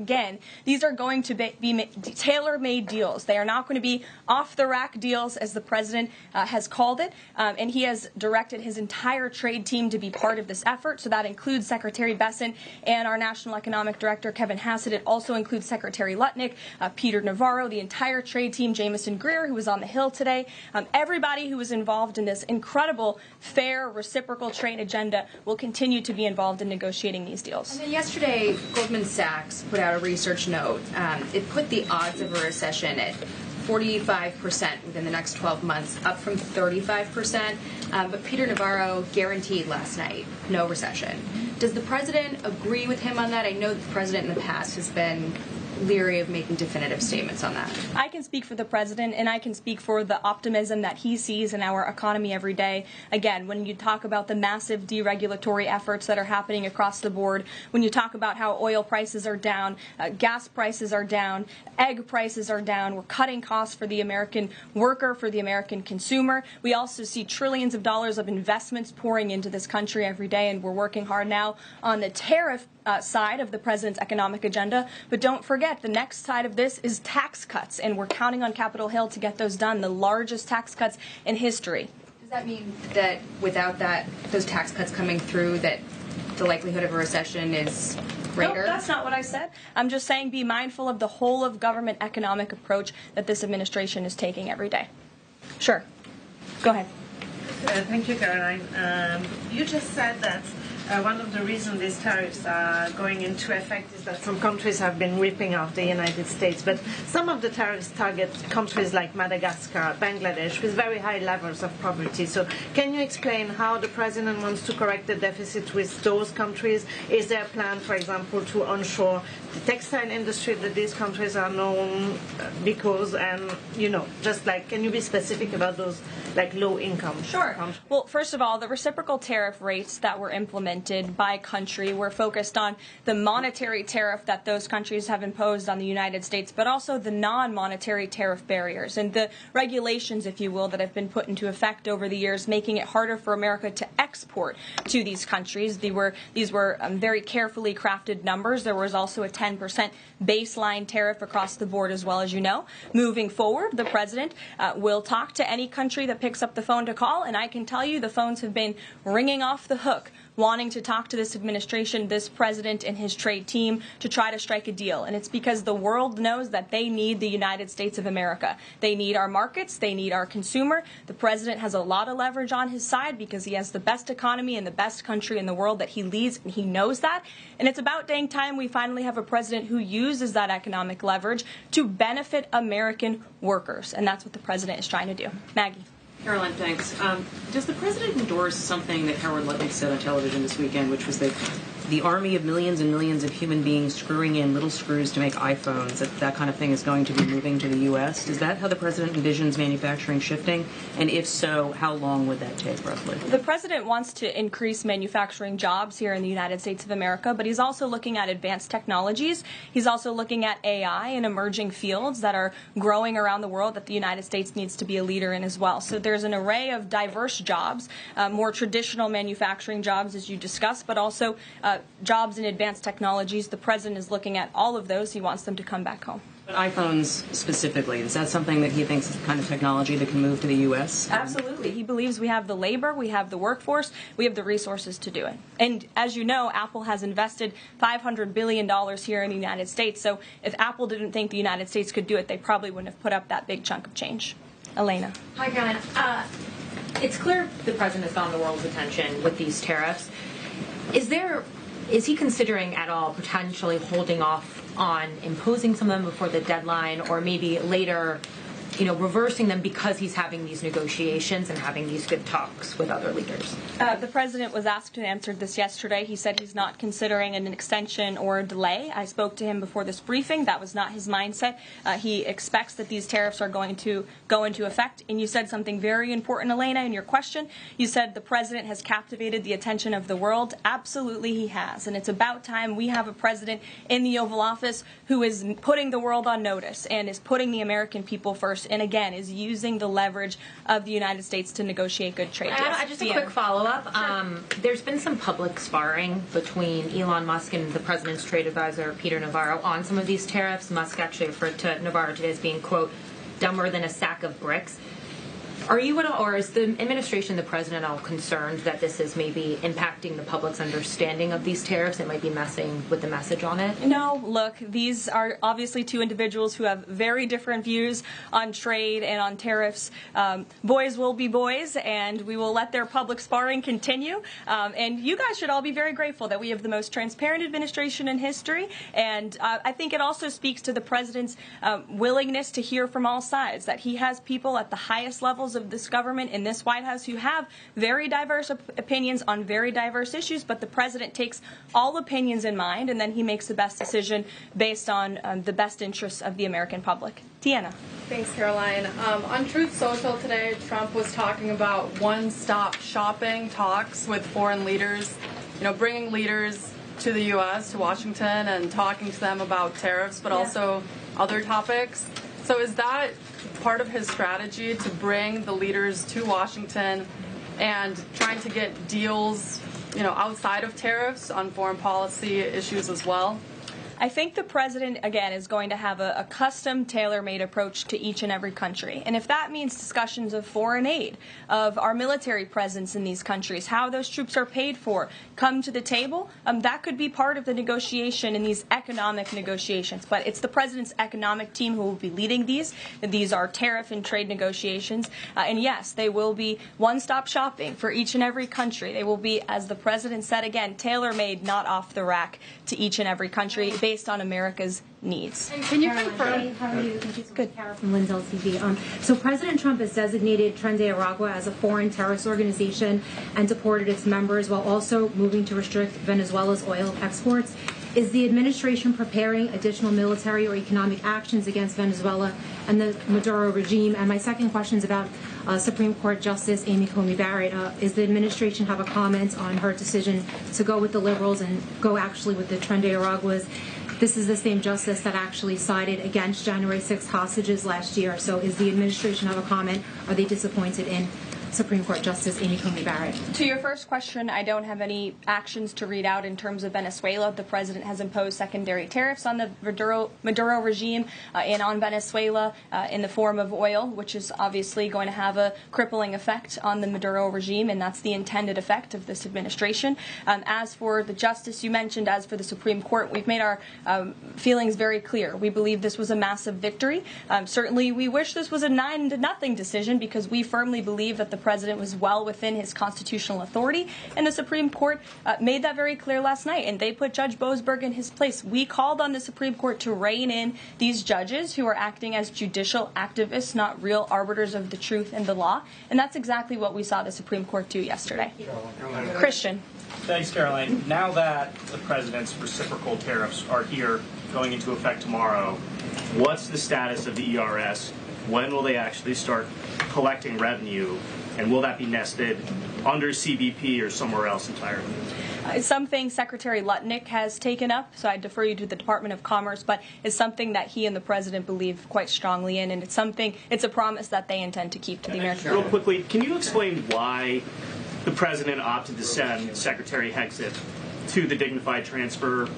Again, these are going to be tailor-made deals. They are not going to be off-the-rack deals, as the president has called it, and he has directed his entire trade team to be part of this effort. So that includes Secretary Besson and our National Economic Director, Kevin Hassett. It also includes Secretary Lutnick, Peter Navarro, the entire trade team, Jamison Greer, who was on the Hill today. Everybody who was involved in this incredible, fair, reciprocal trade agenda will continue to be involved in negotiating these deals. And then yesterday, Goldman Sachs put out a research note. It put the odds of a recession at 45% within the next 12 months, up from 35%. But Peter Navarro guaranteed last night no recession. Does the president agree with him on that? I know that the president in the past has been leery of making definitive statements on that. I can speak for the president, and I can speak for the optimism that he sees in our economy every day. Again, when you talk about the massive deregulatory efforts that are happening across the board, when you talk about how oil prices are down, gas prices are down, egg prices are down, we're cutting costs for the American worker, for the American consumer. We also see trillions of dollars of investments pouring into this country every day, and we're working hard now on the tariff side of the president's economic agenda. But don't forget, the next side of this is tax cuts, and we're counting on Capitol Hill to get those done, the largest tax cuts in history. Does that mean that without those tax cuts coming through, that the likelihood of a recession is greater? No, that's not what I said. I'm just saying be mindful of the whole of government economic approach that this administration is taking every day. Sure. Go ahead. Thank you, Karoline. You just said that one of the reasons these tariffs are going into effect is that some countries have been ripping off the United States, but some of the tariffs target countries like Madagascar, Bangladesh, with very high levels of poverty. So can you explain how the president wants to correct the deficit with those countries? Is there a plan, for example, to onshore the textile industry that these countries are known because, and, just like, can you be specific about those, like, low-income Sure. countries? Well, first of all, the reciprocal tariff rates that were implemented by country were focused on the monetary tariff that those countries have imposed on the United States, but also the non-monetary tariff barriers and the regulations, if you will, that have been put into effect over the years, making it harder for America to export to these countries. These were very carefully crafted numbers. There was also a 10% baseline tariff across the board, as well, as you know. Moving forward, the president will talk to any country that picks up the phone to call, and I can tell you the phones have been ringing off the hook, wanting to talk to this administration, this president, and his trade team to try to strike a deal. And it's because the world knows that they need the United States of America. They need our markets. They need our consumer. The president has a lot of leverage on his side because he has the best economy and the best country in the world that he leads, and he knows that. And it's about dang time we finally have a president who uses that economic leverage to benefit American workers. And that's what the president is trying to do. Maggie. Karoline, thanks. Does the president endorse something that Howard Lutnick said on television this weekend, which was that the army of millions and millions of human beings screwing in little screws to make iPhones, that kind of thing is going to be moving to the U.S.? Is that how the president envisions manufacturing shifting? And if so, how long would that take, roughly? The president wants to increase manufacturing jobs here in the United States of America, but he's also looking at advanced technologies. He's also looking at AI and emerging fields that are growing around the world that the United States needs to be a leader in as well. So there's an array of diverse jobs, more traditional manufacturing jobs, as you discussed, but also jobs in advanced technologies. The president is looking at all of those. He wants them to come back home. But iPhones specifically, is that something that he thinks is the kind of technology that can move to the U.S.? Absolutely. He believes we have the labor, we have the workforce, we have the resources to do it. And as you know, Apple has invested $500 billion here in the United States. So if Apple didn't think the United States could do it, they probably wouldn't have put up that big chunk of change. Elena. Hi, Caroline. It's clear the president has found the world's attention with these tariffs. Is he considering at all potentially holding off on imposing some of them before the deadline, or maybe later, reversing them because he's having these negotiations and having these good talks with other leaders? The president was asked and answered this yesterday. He said he's not considering an extension or a delay. I spoke to him before this briefing. That was not his mindset. He expects that these tariffs are going to go into effect. And you said something very important, Elena, in your question. You said the president has captivated the attention of the world. Absolutely he has. And it's about time we have a president in the Oval Office who is putting the world on notice and is putting the American people first and again is using the leverage of the United States to negotiate good trade deals. Just a quick follow-up. There's been some public sparring between Elon Musk and the president's trade advisor, Peter Navarro, on some of these tariffs. Musk actually referred to Navarro today as being, quote, dumber than a sack of bricks. Are you at all, or is the administration, the president, all concerned that this is maybe impacting the public's understanding of these tariffs? It might be messing with the message on it? No, look, these are obviously two individuals who have very different views on trade and on tariffs. Boys will be boys, and we will let their public sparring continue. And you guys should all be very grateful that we have the most transparent administration in history. And I think it also speaks to the president's willingness to hear from all sides, that he has people at the highest levels of this government in this White House who have very diverse opinions on very diverse issues, but the president takes all opinions in mind, and then he makes the best decision based on the best interests of the American public. Deanna. Thanks, Caroline. On Truth Social today, Trump was talking about one-stop shopping talks with foreign leaders, bringing leaders to the U.S., to Washington, and talking to them about tariffs, but also other topics. So is that part of his strategy to bring the leaders to Washington and trying to get deals, outside of tariffs on foreign policy issues as well? I think the president, again, is going to have a custom, tailor-made approach to each and every country. And if that means discussions of foreign aid, of our military presence in these countries, how those troops are paid for, come to the table, that could be part of the negotiation in these economic negotiations. But it's the president's economic team who will be leading these. These are tariff and trade negotiations. And yes, they will be one-stop shopping for each and every country. They will be, as the president said again, tailor-made, not off the rack to each and every country, based on America's needs. And can you confirm? How are you? Thank you so Good. much, Kara from Lindsay TV. So President Trump has designated Tren de Aragua as a foreign terrorist organization and deported its members while also moving to restrict Venezuela's oil exports. Is the administration preparing additional military or economic actions against Venezuela and the Maduro regime? And my second question is about Supreme Court Justice Amy Coney Barrett. Is the administration have a comment on her decision to go with the liberals and go actually with the Tren de Araguas? This is the same justice that actually sided against January 6th hostages last year. So is the administration have a comment? Are they disappointed in Supreme Court Justice Amy Coney Barrett? To your first question, I don't have any actions to read out in terms of Venezuela. The president has imposed secondary tariffs on the Maduro regime and on Venezuela in the form of oil, which is obviously going to have a crippling effect on the Maduro regime, and that's the intended effect of this administration. As for the justice you mentioned, as for the Supreme Court, we've made our feelings very clear. We believe this was a massive victory. Certainly, we wish this was a 9-0 decision because we firmly believe that the president was well within his constitutional authority, and the Supreme Court made that very clear last night, and they put Judge Boasberg in his place. We called on the Supreme Court to rein in these judges who are acting as judicial activists, not real arbiters of the truth and the law, and that's exactly what we saw the Supreme Court do yesterday. Christian. Thanks, Caroline. Now that the president's reciprocal tariffs are here, going into effect tomorrow, what's the status of the ERS? When will they actually start collecting revenue? And will that be nested under CBP or somewhere else entirely? It's something Secretary Lutnick has taken up, so I defer you to the Department of Commerce, but it's something that he and the president believe quite strongly in, and it's a promise that they intend to keep to the American people. Real quickly, can you explain why the president opted to send Secretary Hegseth to the dignified transfer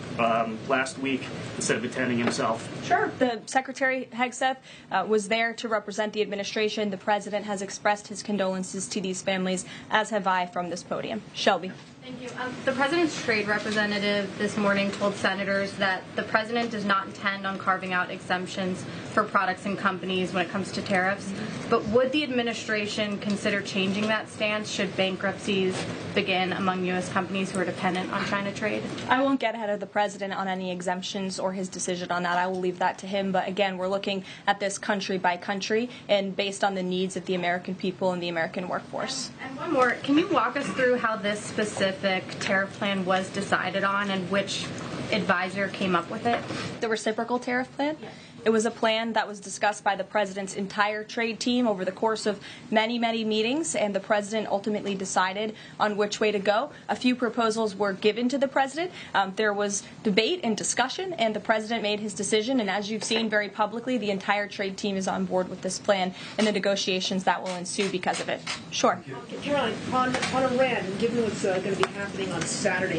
last week instead of attending himself? Sure. The Secretary Hegseth was there to represent the administration. The president has expressed his condolences to these families, as have I from this podium. Shelby. Thank you. The president's trade representative this morning told senators that the president does not intend on carving out exemptions for products and companies when it comes to tariffs. But would the administration consider changing that stance should bankruptcies begin among U.S. companies who are dependent on China trade? I won't get ahead of the president on any exemptions or his decision on that. I will leave that to him. But again, we're looking at this country by country and based on the needs of the American people and the American workforce. And one more. Can you walk us through how this specific tariff plan was decided on and which advisor came up with it? The reciprocal tariff plan? It was a plan that was discussed by the president's entire trade team over the course of many, many meetings, and the president ultimately decided on which way to go. A few proposals were given to the president. There was debate and discussion, and the president made his decision. And as you've seen very publicly, the entire trade team is on board with this plan and the negotiations that will ensue because of it. Sure. Caroline, on Iran, given what's going to be happening on Saturday,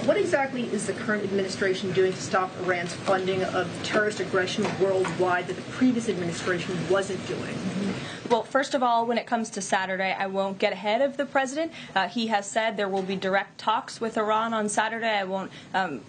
what exactly is the current administration doing to stop Iran's funding of terrorist aggression worldwide that the previous administration wasn't doing? Well, first of all, when it comes to Saturday, I won't get ahead of the president. He has said there will be direct talks with Iran on Saturday. I won't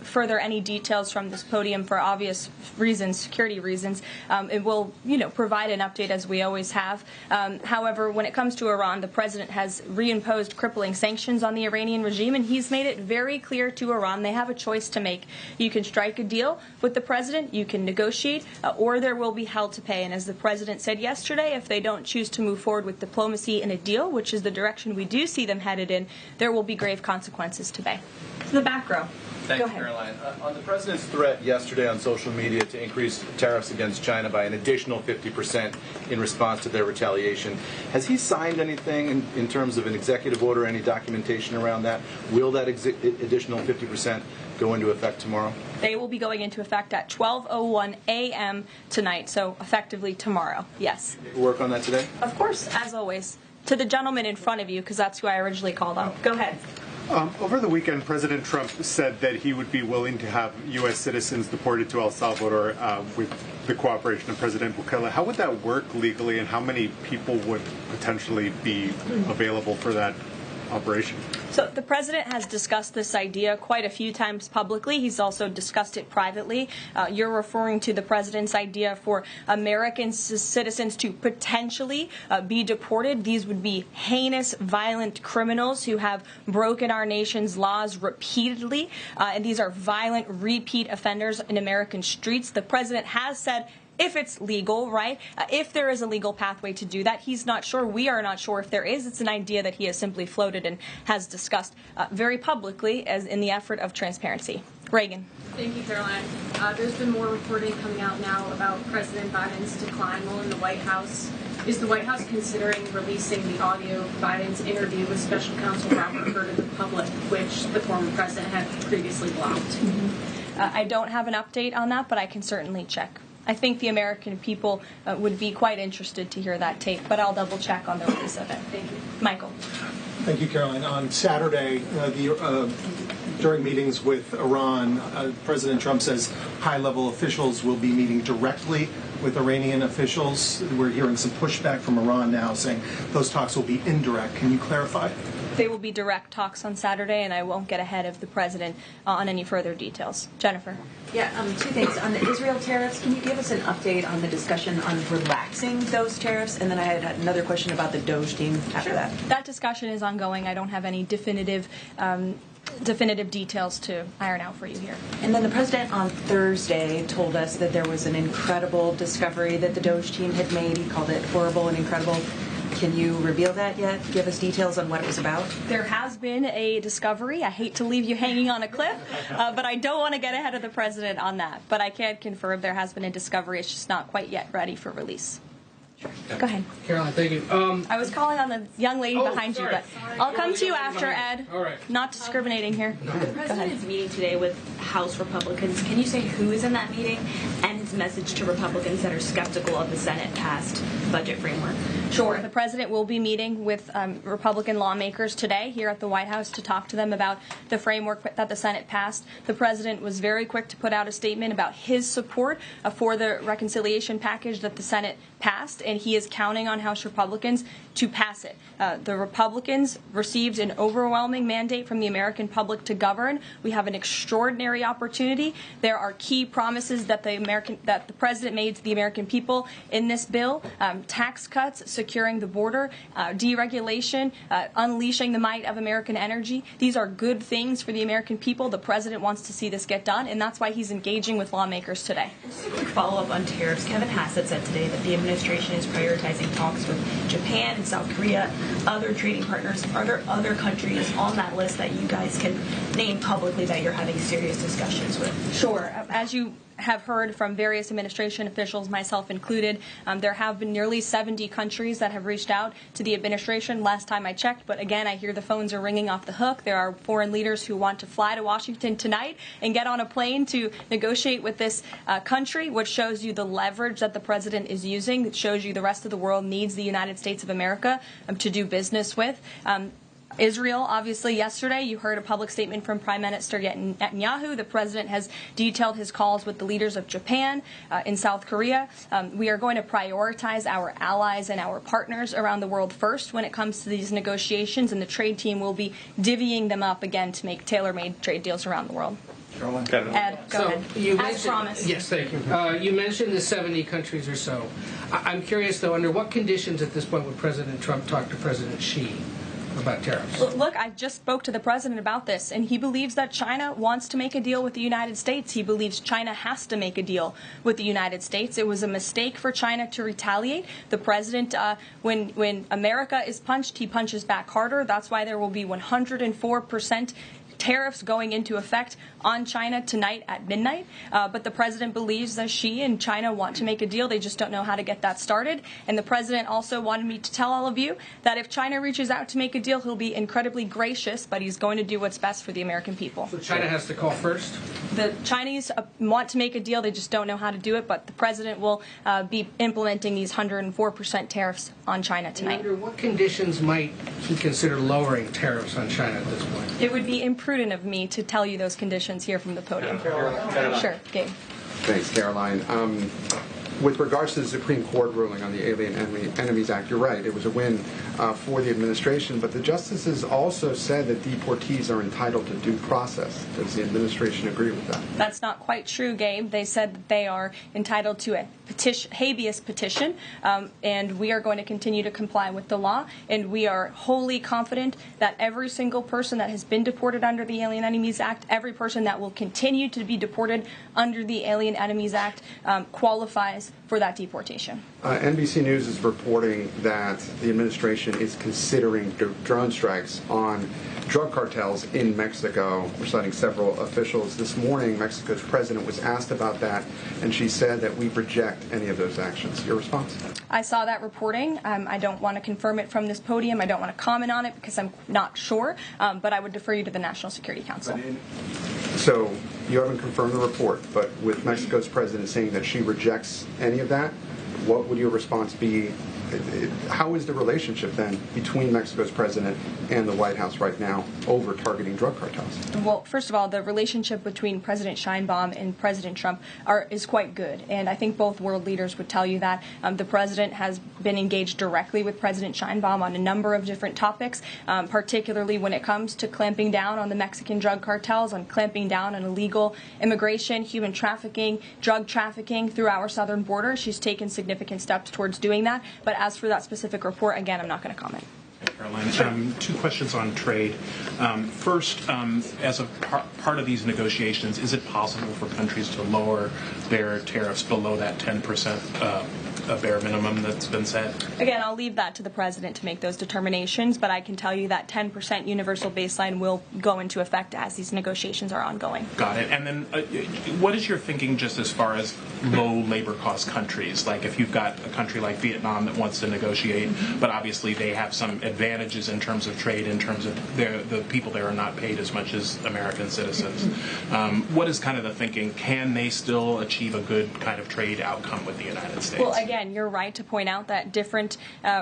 further any details from this podium for obvious reasons, security reasons. It will, provide an update as we always have. However, when it comes to Iran, the president has reimposed crippling sanctions on the Iranian regime, and he's made it very clear to Iran they have a choice to make. You can strike a deal with the president, you can negotiate, or there will be hell to pay. And as the president said yesterday, if they don't choose to move forward with diplomacy and a deal, which is the direction we do see them headed in, there will be grave consequences to pay. To the back row. Thank you, Caroline. On the president's threat yesterday on social media to increase tariffs against China by an additional 50% in response to their retaliation, has he signed anything in terms of an executive order, any documentation around that? Will that additional 50% go into effect tomorrow? They will be going into effect at 12:01 a.m. tonight, so effectively tomorrow, yes. Work on that today? Of course, as always. To the gentleman in front of you, because that's who I originally called on. Go ahead. Over the weekend, President Trump said that he would be willing to have U.S. citizens deported to El Salvador with the cooperation of President Bukele. How would that work legally, and how many people would potentially be available for that operation? So the president has discussed this idea quite a few times publicly. He's also discussed it privately. You're referring to the president's idea for American citizens to potentially be deported. These would be heinous, violent criminals who have broken our nation's laws repeatedly, and these are violent, repeat offenders in American streets. The president has said, if it's legal, right? If there is a legal pathway to do that, he's not sure. We are not sure if there is. It's an idea that he has simply floated and has discussed very publicly as in the effort of transparency. Reagan. Thank you, Caroline. There's been more reporting coming out now about President Biden's decline while in the White House. Is the White House considering releasing the audio of Biden's interview with Special Counsel Robert Hur to the public, which the former president had previously blocked? I don't have an update on that, but I can certainly check. I think the American people would be quite interested to hear that tape, but I'll double check on the release of it. Thank you. Michael. Thank you, Caroline. On Saturday, during meetings with Iran, President Trump says high-level officials will be meeting directly with Iranian officials. We're hearing some pushback from Iran now saying those talks will be indirect. Can you clarify? They will be direct talks on Saturday, and I won't get ahead of the president on any further details. Jennifer. Yeah, two things. On the Israel tariffs, can you give us an update on the discussion on relaxing those tariffs? And then I had another question about the Doge team after that. That discussion is ongoing. I don't have any definitive details to iron out for you here. And then the president on Thursday told us that there was an incredible discovery that the Doge team had made. He called it horrible and incredible. Can you reveal that yet? Give us details on what it was about? There has been a discovery. I hate to leave you hanging on a cliff, but I don't want to get ahead of the president on that. But I can confirm there has been a discovery. It's just not quite yet ready for release. Go ahead. Caroline, thank you. I was calling on the young lady behind you, but I'll come to you after, Ed. All right. Not discriminating here. The president is meeting today with House Republicans. Can you say who is in that meeting and his message to Republicans that are skeptical of the Senate-passed budget framework? Sure. The president will be meeting with Republican lawmakers today here at the White House to talk to them about the framework that the Senate passed. The president was very quick to put out a statement about his support for the reconciliation package that the Senate passed, and he is counting on House Republicans to pass it. The Republicans received an overwhelming mandate from the American public to govern. We have an extraordinary opportunity. There are key promises that the president made to the American people in this bill: tax cuts, securing the border, deregulation, unleashing the might of American energy. These are good things for the American people. The president wants to see this get done, and that's why he's engaging with lawmakers today. Just a quick follow-up on tariffs. Kevin Hassett said today that the administration is prioritizing prioritizing talks with Japan and South Korea, other trading partners. Are there other countries on that list that you guys can name publicly that you're having serious discussions with? Sure. As you have heard from various administration officials, myself included, there have been nearly 70 countries that have reached out to the administration last time I checked. But again, I hear the phones are ringing off the hook. There are foreign leaders who want to fly to Washington tonight and get on a plane to negotiate with this country, which shows you the leverage that the president is using. It shows you the rest of the world needs the United States of America to do business with. Israel, obviously, yesterday, you heard a public statement from Prime Minister Netanyahu. The president has detailed his calls with the leaders of Japan and South Korea. We are going to prioritize our allies and our partners around the world first when it comes to these negotiations, and the trade team will be divvying them up again to make tailor-made trade deals around the world. Karoline. Ed, go ahead. You As promised. Yes, thank you. You mentioned the 70 countries or so. I'm curious, though, under what conditions at this point would President Trump talk to President Xi about tariffs? Look, I just spoke to the president about this, and he believes that China wants to make a deal with the United States. He believes China has to make a deal with the United States. It was a mistake for China to retaliate. The president, when America is punched, he punches back harder. That's why there will be 104% tariffs going into effect on China tonight at midnight. But the president believes that Xi and China want to make a deal. They just don't know how to get that started. And the president also wanted me to tell all of you that if China reaches out to make a deal, he'll be incredibly gracious, but he's going to do what's best for the American people. So China has to call first? The Chinese want to make a deal. They just don't know how to do it. But the president will be implementing these 104% tariffs on China tonight. Under what conditions might he consider lowering tariffs on China at this point? It would be imprudent of me to tell you those conditions here from the podium. Sure, Gabe. Thanks, Caroline. With regards to the Supreme Court ruling on the Alien Enemies Act, you're right. It was a win for the administration, but the justices also said that deportees are entitled to due process. Does the administration agree with that? That's not quite true, Gabe. They said that they are entitled to a habeas petition, and we are going to continue to comply with the law, and we are wholly confident that every single person that has been deported under the Alien Enemies Act, every person that will continue to be deported under the Alien Enemies Act qualifies for that deportation. NBC News is reporting that the administration is considering drone strikes on drug cartels in Mexico. We're citing several officials. This morning, Mexico's president was asked about that, and she said that we reject any of those actions. Your response? I saw that reporting. I don't want to confirm it from this podium. I don't want to comment on it because I'm not sure, but I would defer you to the National Security Council. So you haven't confirmed the report, but with Mexico's president saying that she rejects any of that, what would your response be? How is the relationship then between Mexico's president and the White House right now over targeting drug cartels? Well, first of all, the relationship between President Sheinbaum and President Trump is quite good, and I think both world leaders would tell you that. The president has been engaged directly with President Sheinbaum on a number of different topics, particularly when it comes to clamping down on the Mexican drug cartels, on clamping down on illegal immigration, human trafficking, drug trafficking through our southern border. She's taken significant steps towards doing that, but as for that specific report, again, I'm not going to comment. Caroline, two questions on trade. First, as a part of these negotiations, is it possible for countries to lower their tariffs below that 10% bare minimum that's been set? Again, I'll leave that to the president to make those determinations, but I can tell you that 10% universal baseline will go into effect as these negotiations are ongoing. Got it. And then what is your thinking just as far as low labor cost countries? Like if you've got a country like Vietnam that wants to negotiate, but obviously they have some advantages in terms of trade, in terms of the people there are not paid as much as American citizens. What is kind of the thinking? Can they still achieve a good kind of trade outcome with the United States? Well, again, you're right to point out that different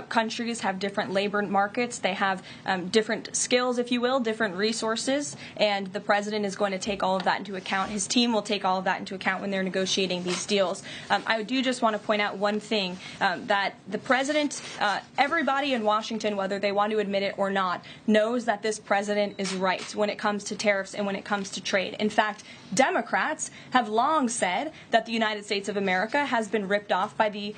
countries have different labor markets. They have different skills, if you will, different resources, and the president is going to take all of that into account. His team will take all of that into account when they're negotiating these deals. I do just want to point out one thing, that the president, everybody in Washington, whether they want to admit it or not, knows that this president is right when it comes to tariffs and when it comes to trade. In fact, Democrats have long said that the United States of America has been ripped off by the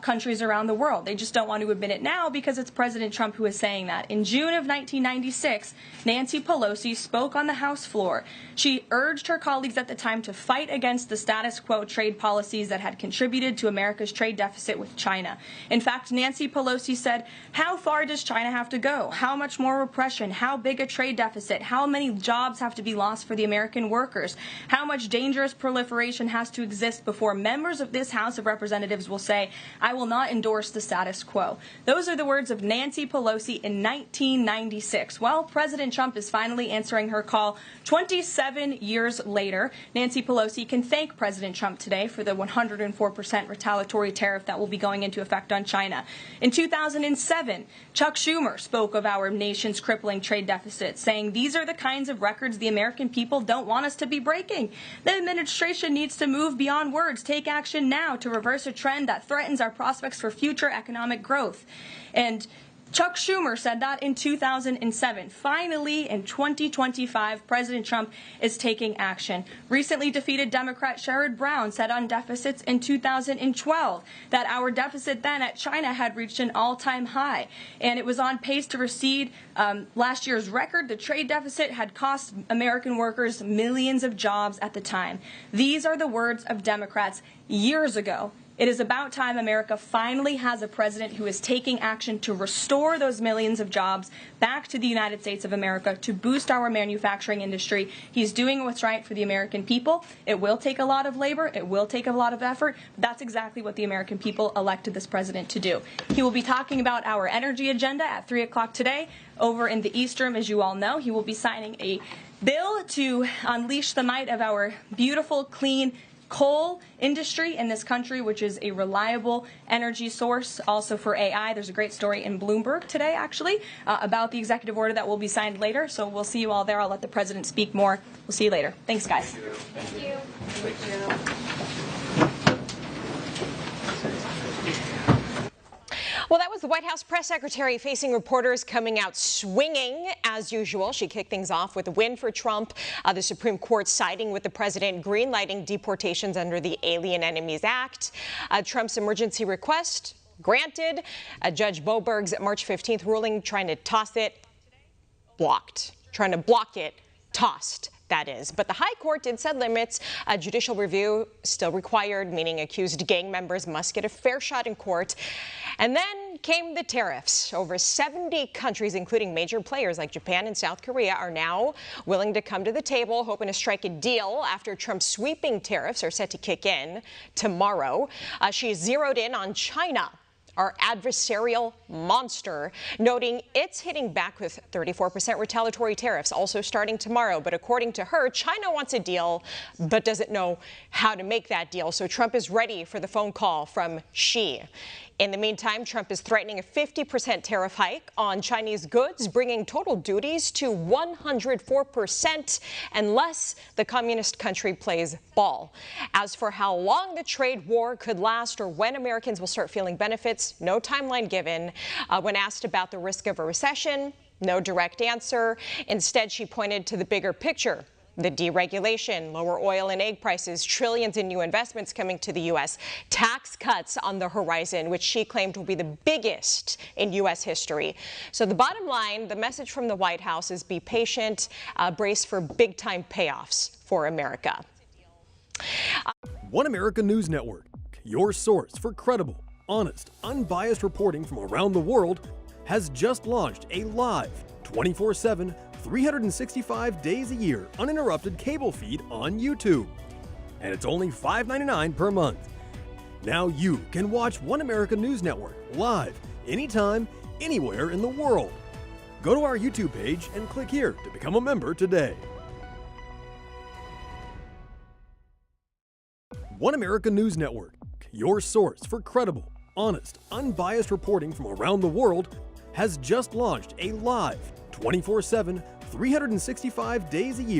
countries around the world. They just don't want to admit it now because it's President Trump who is saying that. In June of 1996, Nancy Pelosi spoke on the House floor. She urged her colleagues at the time to fight against the status quo trade policies that had contributed to America's trade deficit with China. In fact, Nancy Pelosi said, how far does China have to go? How much more repression? How big a trade deficit? How many jobs have to be lost for the American workers? How much dangerous proliferation has to exist before members of this House of Representatives will say, I will not endorse the status quo? Those are the words of Nancy Pelosi in 1996. Well, President Trump is finally answering her call 27 years later. Nancy Pelosi can thank President Trump today for the 104% retaliatory tariff that will be going into effect on China. In 2007, Chuck Schumer spoke of our nation's crippling trade deficit, saying these are the kinds of records the American people don't want us to be breaking. The administration needs to move beyond words, take action now to reverse a trend that threatens our prospects for future economic growth. And Chuck Schumer said that in 2007. Finally, in 2025, President Trump is taking action. Recently defeated Democrat Sherrod Brown said on deficits in 2012 that our deficit then at China had reached an all-time high, and it was on pace to exceed last year's record. The trade deficit had cost American workers millions of jobs at the time. These are the words of Democrats years ago. It is about time America finally has a president who is taking action to restore those millions of jobs back to the United States of America, to boost our manufacturing industry. He's doing what's right for the American people. It will take a lot of labor. It will take a lot of effort. But that's exactly what the American people elected this president to do. He will be talking about our energy agenda at 3 o'clock today over in the East Room, as you all know. He will be signing a bill to unleash the might of our beautiful, clean coal industry in this country, which is a reliable energy source also for AI. There's a great story in Bloomberg today, actually, about the executive order that will be signed later. So we'll see you all there. I'll let the president speak more. We'll see you later. Thanks, guys. Thank you. Well, that was the White House press secretary facing reporters coming out swinging as usual. She kicked things off with a win for Trump. The Supreme Court siding with the president, greenlighting deportations under the Alien Enemies Act. Trump's emergency request granted. Judge Boberg's March 15th ruling trying to toss it, blocked. Trying to block it, tossed. That is. But the High Court did set limits. Judicial review still required, meaning accused gang members must get a fair shot in court. And then came the tariffs. Over 70 countries, including major players like Japan and South Korea, are now willing to come to the table, hoping to strike a deal after Trump's sweeping tariffs are set to kick in tomorrow. She zeroed in on China, our adversarial monster, noting it's hitting back with 34% retaliatory tariffs, also starting tomorrow. But according to her, China wants a deal, but doesn't know how to make that deal. So Trump is ready for the phone call from Xi. In the meantime, Trump is threatening a 50% tariff hike on Chinese goods, bringing total duties to 104% unless the communist country plays ball. As for how long the trade war could last or when Americans will start feeling benefits, no timeline given. When asked about the risk of a recession, no direct answer. Instead, she pointed to the bigger picture. The deregulation, lower oil and egg prices, trillions in new investments coming to the U.S., tax cuts on the horizon, which she claimed will be the biggest in U.S. history. So the bottom line, the message from the White House is be patient, brace for big-time payoffs for America. One America News Network, your source for credible, honest, unbiased reporting from around the world, has just launched a live 24/7 365 days a year uninterrupted cable feed on YouTube. And it's only $5.99 per month. Now you can watch One America News Network live, anytime, anywhere in the world. Go to our YouTube page and click here to become a member today. One America News Network, your source for credible, honest, unbiased reporting from around the world, has just launched a live 24/7 365 days a year